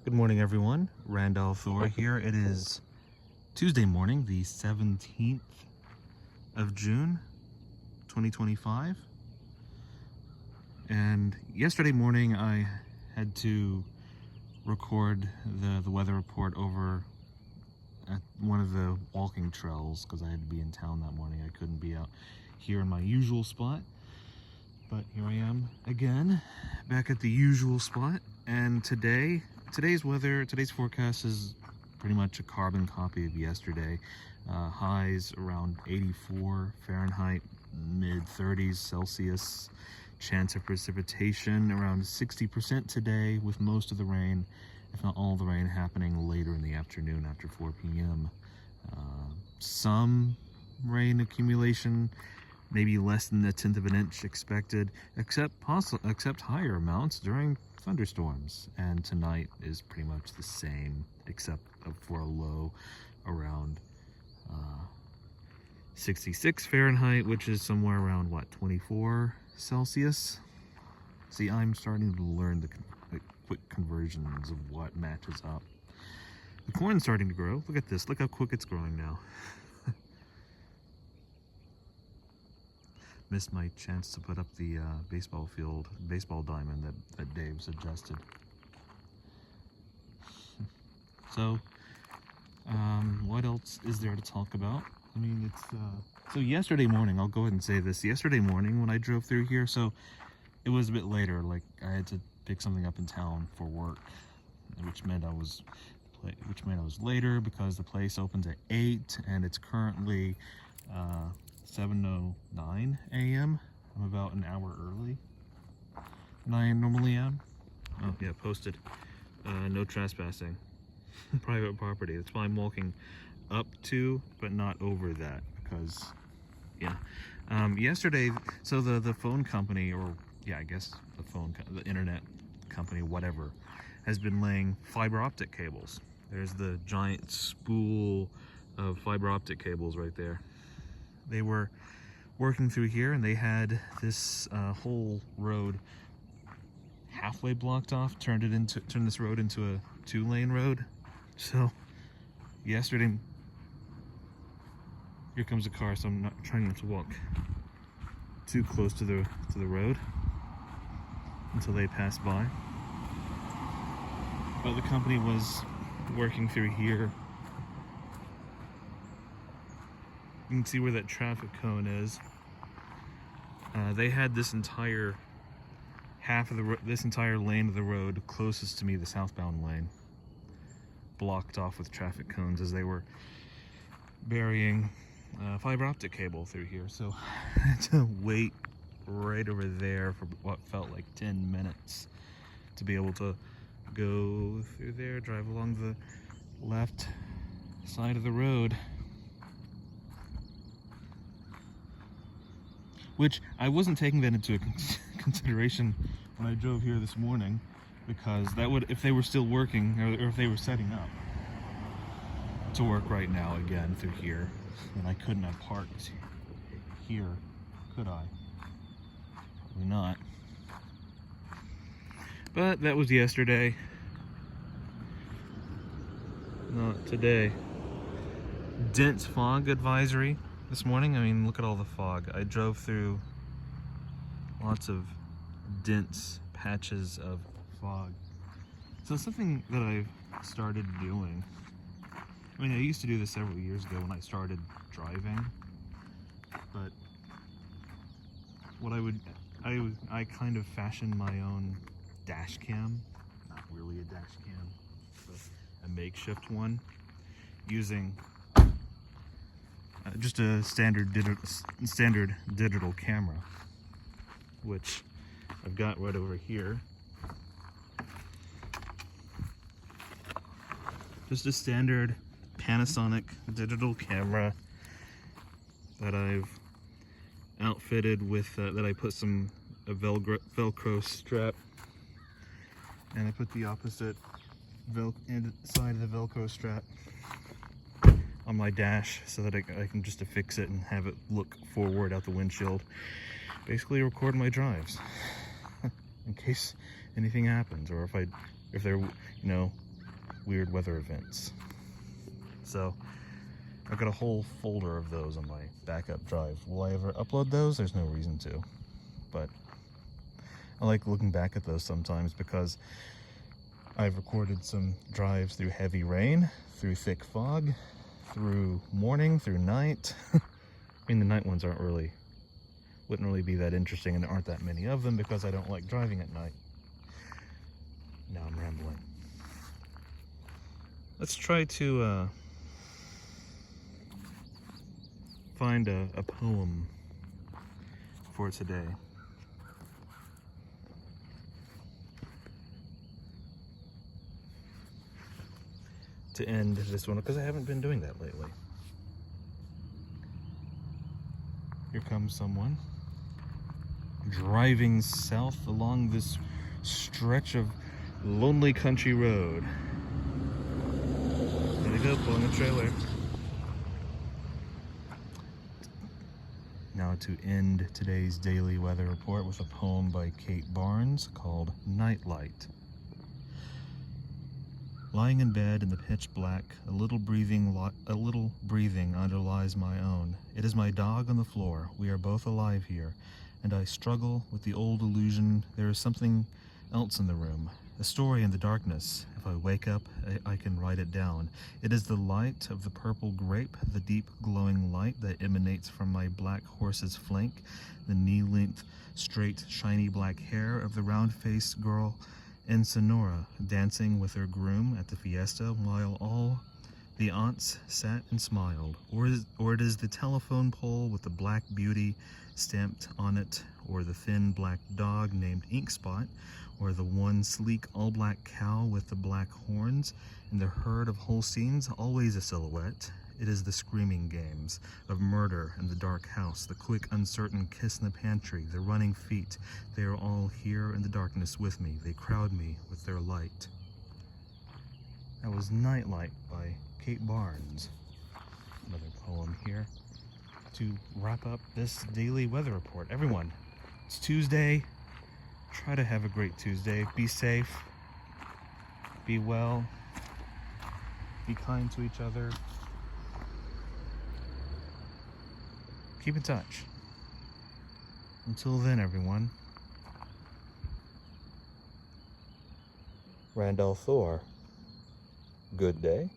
Good morning, everyone. Randolph Thor here. It is Tuesday morning, the 17th of June, 2025. And yesterday morning, I had to record the weather report over at one of the walking trails because I had to be in town that morning. I couldn't be out here in my usual spot. But here I am again, back at the usual spot. And today's forecast is pretty much a carbon copy of yesterday. Highs around 84 Fahrenheit, mid 30s Celsius. Chance of precipitation around 60% today, with most of the rain, if not all the rain, happening later in the afternoon after 4 p.m. Some rain accumulation, maybe less than 1/10 of an inch expected, except higher amounts during thunderstorms. And tonight is pretty much the same, except for a low around 66 Fahrenheit, which is somewhere around, 24 Celsius? See, I'm starting to learn the quick conversions of what matches up. The corn's starting to grow. Look at this. Look how quick it's growing now. Missed my chance to put up the baseball diamond that Dave suggested. So, what else is there to talk about? I mean, so yesterday morning, I'll go ahead and say this. Yesterday morning when I drove through here, so it was a bit later, like I had to pick something up in town for work, which meant I was later because the place opens at 8 and it's currently 7:09 a.m. I'm about an hour early than I normally am. Oh yeah, posted. No trespassing. Private property. That's why I'm walking up to, but not over that, because yeah. Yesterday, so the phone company, or yeah, I guess the internet company, whatever, has been laying fiber optic cables. There's the giant spool of fiber optic cables right there. They were working through here and they had this whole road halfway blocked off, turned this road into a 2-lane road. So yesterday, here comes a car, so I'm not trying not to walk too close to the road until they pass by. But the company was working through here. You can see where that traffic cone is. They had this entire this entire lane of the road closest to me, the southbound lane, blocked off with traffic cones as they were burying fiber optic cable through here. So I had to wait right over there for what felt like 10 minutes to be able to go through there, drive along the left side of the road. Which I wasn't taking that into consideration when I drove here this morning, because that would, if they were still working, or if they were setting up to work right now again through here, then I couldn't have parked here, could I? Probably not. But that was yesterday, not today. Dense fog advisory this morning. I mean, look at all the fog. I drove through lots of dense patches of fog. So something that I've started doing, I mean, I used to do this several years ago when I started driving, but what I kind of fashioned my own dash cam, not really a dash cam, but a makeshift one, using just a standard digital camera, which I've got right over here. Just a standard Panasonic digital camera that I've outfitted with, that I put a Velcro strap, and I put the opposite side of the Velcro strap on my dash so that I can just affix it and have it look forward out the windshield. Basically record my drives in case anything happens, or if they're, weird weather events. So I've got a whole folder of those on my backup drive. Will I ever upload those? There's no reason to. But I like looking back at those sometimes because I've recorded some drives through heavy rain, through thick fog, through morning, through night. I mean, the night ones wouldn't really be that interesting, and there aren't that many of them because I don't like driving at night. Now I'm rambling. Let's try to find a poem for today. To end this one, because I haven't been doing that lately. Here comes someone driving south along this stretch of lonely country road. There they go, pulling a trailer. Now to end today's daily weather report with a poem by Kate Barnes called Nightlight. Lying in bed in the pitch black, a little breathing underlies my own. It is my dog on the floor. We are both alive here, and I struggle with the old illusion there is something else in the room. A story in the darkness. If I wake up, I can write it down. It is the light of the purple grape, the deep glowing light that emanates from my black horse's flank, the knee-length, straight, shiny black hair of the round-faced girl in Sonora, dancing with her groom at the fiesta while all the aunts sat and smiled. Or it is the telephone pole with the black beauty stamped on it, or the thin black dog named Inkspot, or the one sleek all-black cow with the black horns, and the herd of Holsteins, always a silhouette. It is the screaming games of murder in the dark house, the quick, uncertain kiss in the pantry, the running feet. They are all here in the darkness with me. They crowd me with their light. That was Nightlight by Kate Barnes. Another poem here to wrap up this daily weather report. Everyone, it's Tuesday. Try to have a great Tuesday. Be safe. Be well. Be kind to each other. Keep in touch. Until then, everyone. Randall Thor. Good day.